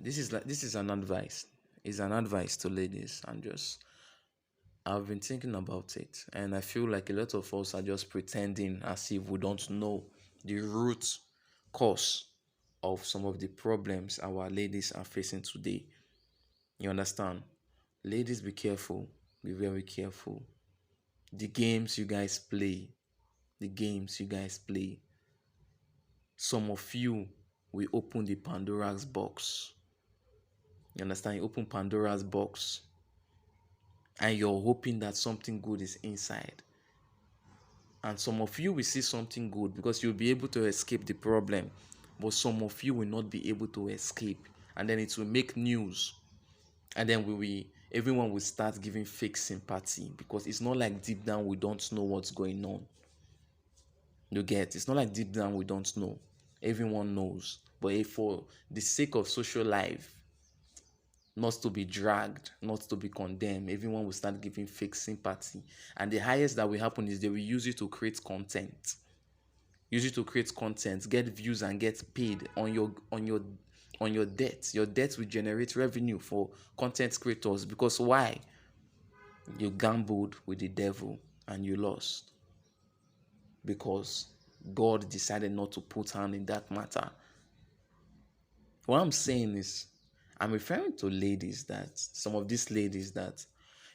this is an advice. It's an advice to ladies, and just I've been thinking about it, and I feel like a lot of us are just pretending as if we don't know the root cause of some of the problems our ladies are facing today. You understand? Ladies, be careful. Be very careful. The games you guys play, the games you guys play. Some of you will open the Pandora's box. You understand? You open Pandora's box and you're hoping that something good is inside. And some of you will see something good because you'll be able to escape the problem. But some of you will not be able to escape. And then it will make news. And then everyone will start giving fake sympathy because it's not like deep down we don't know what's going on. You get? It's not like deep down we don't know. Everyone knows. But if for the sake of social life, not to be dragged, not to be condemned, everyone will start giving fake sympathy. And the highest that will happen is they will use it to create content. Use it to create content, get views and get paid on your debt. Your debt will generate revenue for content creators. Because why? You gambled with the devil and you lost. Because God decided not to put hand in that matter. What I'm saying is, I'm referring to ladies, that some of these ladies that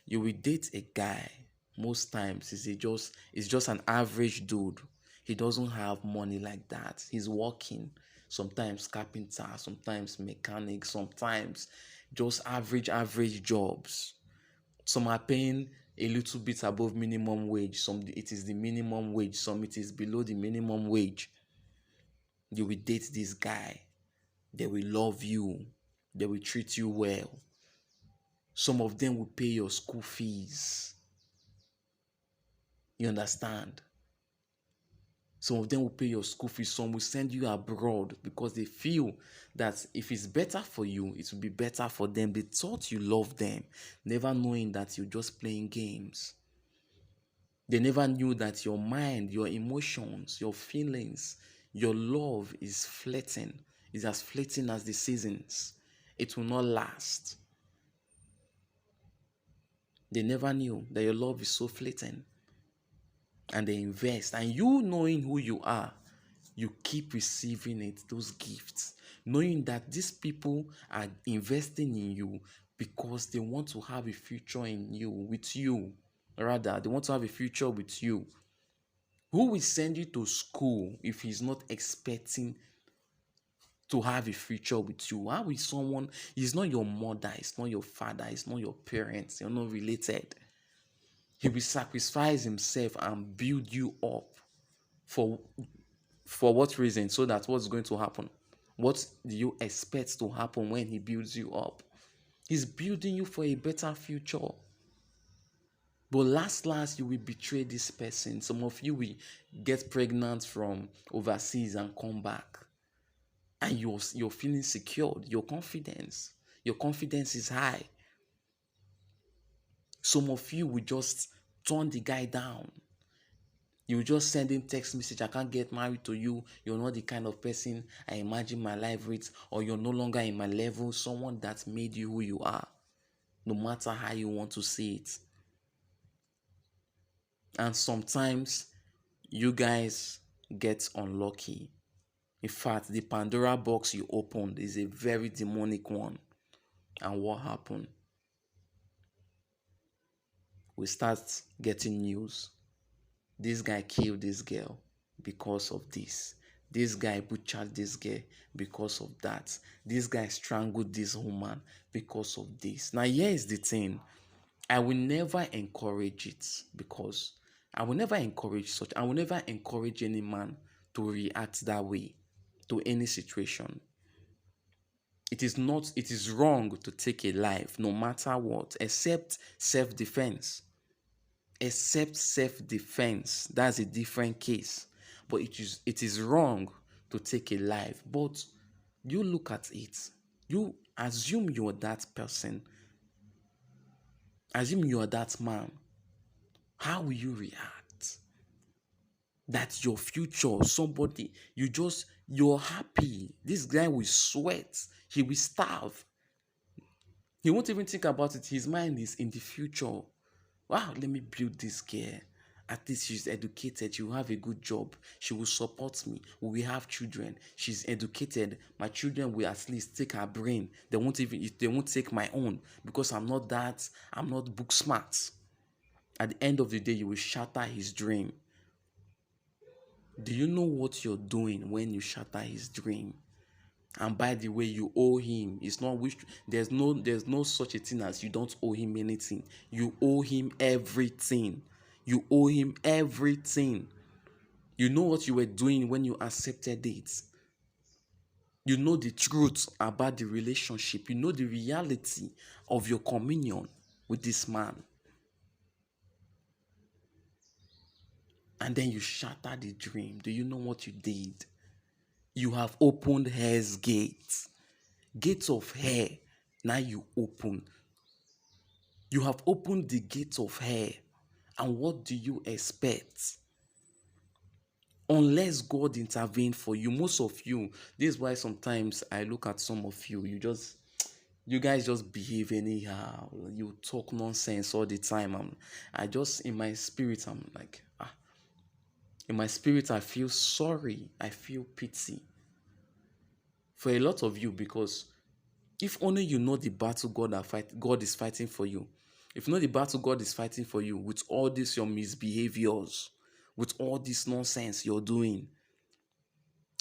you will date a guy, most times is just an average dude. He doesn't have money like that. He's working, sometimes carpenter, sometimes mechanic, sometimes just average jobs. Some are paying a little bit above minimum wage, some it is the minimum wage, some it is below the minimum wage. You will date this guy. They will love you. They will treat you well. Some of them will pay your school fees. You understand? Some of them will pay your school fees. Some will send you abroad because they feel that if it's better for you, it will be better for them. They thought you love them, never knowing that you're just playing games. They never knew that your mind, your emotions, your feelings, your love is fleeting. It's as fleeting as the seasons. It will not last. They never knew that your love is so fleeting. And they invest. And you knowing who you are, you keep receiving it, those gifts. Knowing that these people are investing in you because they want to have a future in you, with you. Rather, they want to have a future with you. Who will send you to school if he's not expecting to have a future with you? How will someone, it's not your mother, it's not your father, it's not your parents, you're not related. He will sacrifice himself and build you up for what reason? So that what's going to happen? What do you expect to happen when he builds you up? He's building you for a better future. But last, you will betray this person. Some of you will get pregnant from overseas and come back. And you're feeling secured. Your confidence is high. Some of you will just turn the guy down. You just send him text message, I can't get married to you. You're not the kind of person I imagine my life with, or you're no longer in my level. Someone that made you who you are, no matter how you want to see it. And sometimes you guys get unlucky. In fact, the Pandora box you opened is a very demonic one. And what happened? We start getting news. This guy killed this girl because of this. This guy butchered this girl because of that. This guy strangled this woman because of this. Now, here is the thing. I will never encourage it, because I will never encourage such. I will never encourage any man to react that way to any situation. It is wrong to take a life no matter what, except self-defense. Except self-defense. That's a different case. But it is wrong to take a life. But you look at it. You assume you're that person. Assume you're that man. How will you react? That your future, somebody, you're happy. This guy will sweat. He will starve. He won't even think about it. His mind is in the future. Wow, let me build this girl. At least she's educated. She will have a good job. She will support me. We will have children. She's educated. My children will at least take her brain. They won't take my own because I'm not book smart. At the end of the day, you will shatter his dream. Do you know what you're doing when you shatter his dream? And by the way, you owe him. It's not which there's no such a thing as you don't owe him anything. You owe him everything. You owe him everything. You know what you were doing when you accepted it. You know the truth about the relationship. You know the reality of your communion with this man. And then you shatter the dream. Do you know what you did? You have opened hair's gates. Gates of hair. Now you open. You have opened the gates of hair. And what do you expect? Unless God intervene for you, most of you, this is why sometimes I look at some of you, you guys just behave anyhow. You talk nonsense all the time. In my spirit, I'm like, in my spirit, I feel sorry. I feel pity for a lot of you because if only you know the battle God is fighting for you. If you know the battle God is fighting for you with all this your misbehaviors, with all this nonsense you're doing,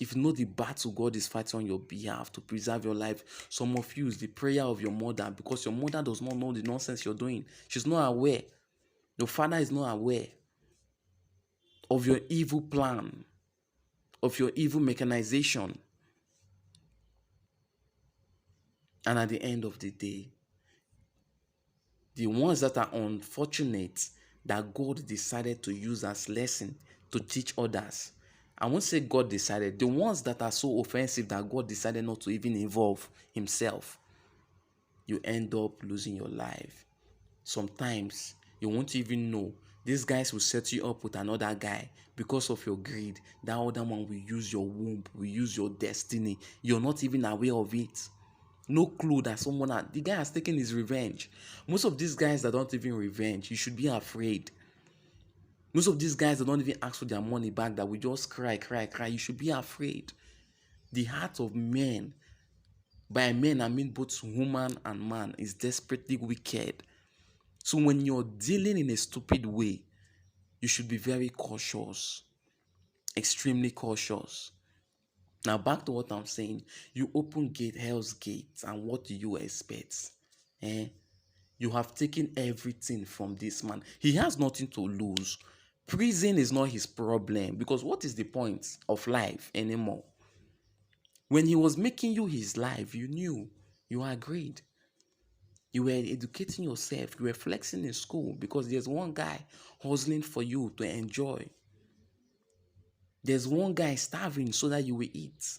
if you know the battle God is fighting on your behalf to preserve your life, some of you is the prayer of your mother because your mother does not know the nonsense you're doing. She's not aware. Your father is not aware of your evil plan, of your evil mechanization. And at the end of the day, the ones that are unfortunate that God decided to use as lesson to teach others. I won't say God decided. The ones that are so offensive that God decided not to even involve himself, you end up losing your life. Sometimes you won't even know. These guys will set you up with another guy because of your greed. That other one will use your womb, will use your destiny. You're not even aware of it. No clue that the guy has taken his revenge. Most of these guys that don't even revenge, you should be afraid. Most of these guys that don't even ask for their money back, that will just cry, cry, cry, you should be afraid. The heart of men, by men I mean both woman and man, is desperately wicked. So when you're dealing in a stupid way, you should be very cautious, extremely cautious. Now back to what I'm saying. You open hell's gates, and what do you expect? You have taken everything from this man. He has nothing to lose. Prison is not his problem because what is the point of life anymore? When he was making you his life, you knew, you agreed. You were educating yourself, you were flexing in school because there's one guy hustling for you to enjoy. There's one guy starving so that you will eat.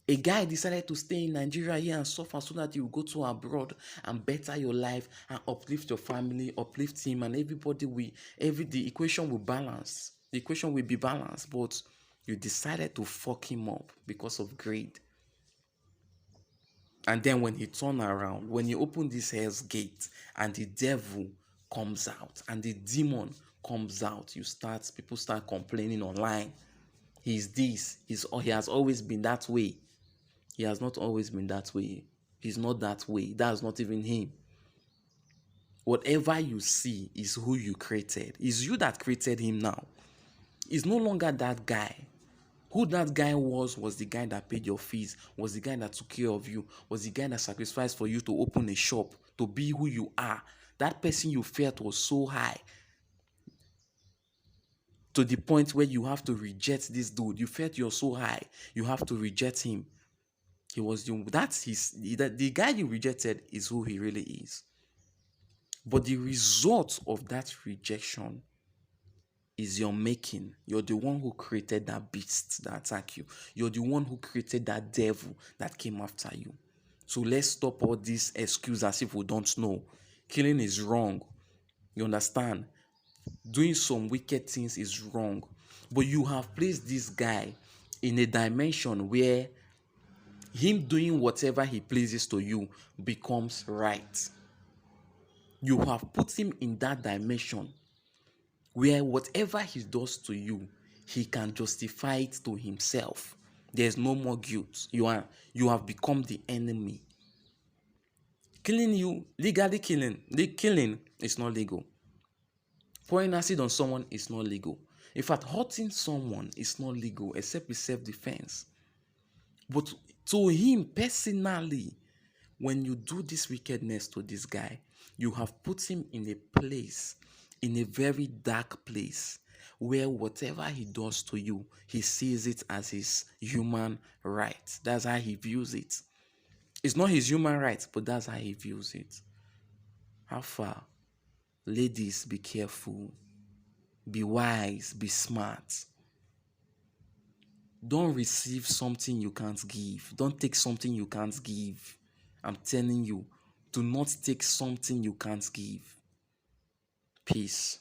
A guy decided to stay in Nigeria here and suffer so that you will go to abroad and better your life and uplift your family, uplift him, and the equation will balance. The equation will be balanced, but you decided to fuck him up because of greed. And then when he turned around, when you open this hell's gate and the devil comes out and the demon comes out, people start complaining online. He's this, he has always been that way. He has not always been that way. He's not that way. That's not even him. Whatever you see is who you created. It's you that created him now. He's no longer that guy. Who that guy was the guy that paid your fees, was the guy that took care of you, was the guy that sacrificed for you to open a shop, to be who you are. That person you felt was so high to the point where you have to reject this dude. You felt you're so high, you have to reject him. The guy you rejected is who he really is. But the result of that rejection is your making. You're the one who created that beast that attacked you. You're the one who created that devil that came after you. So let's stop all these excuses as if we don't know. Killing is wrong. You understand? Doing some wicked things is wrong. But you have placed this guy in a dimension where him doing whatever he pleases to you becomes right. You have put him in that dimension where whatever he does to you, he can justify it to himself. There's no more guilt. You have become the enemy. Killing you, legally killing. The killing is not legal. Pouring acid on someone is not legal. In fact, hurting someone is not legal except with self-defense. But to him personally, when you do this wickedness to this guy, you have put him in a place, in a very dark place, where whatever he does to you, he sees it as his human right. That's how he views it. It's not his human right, but that's how he views it. How far? Ladies, be careful. Be wise. Be smart. Don't receive something you can't give. Don't take something you can't give. I'm telling you, do not take something you can't give. Peace.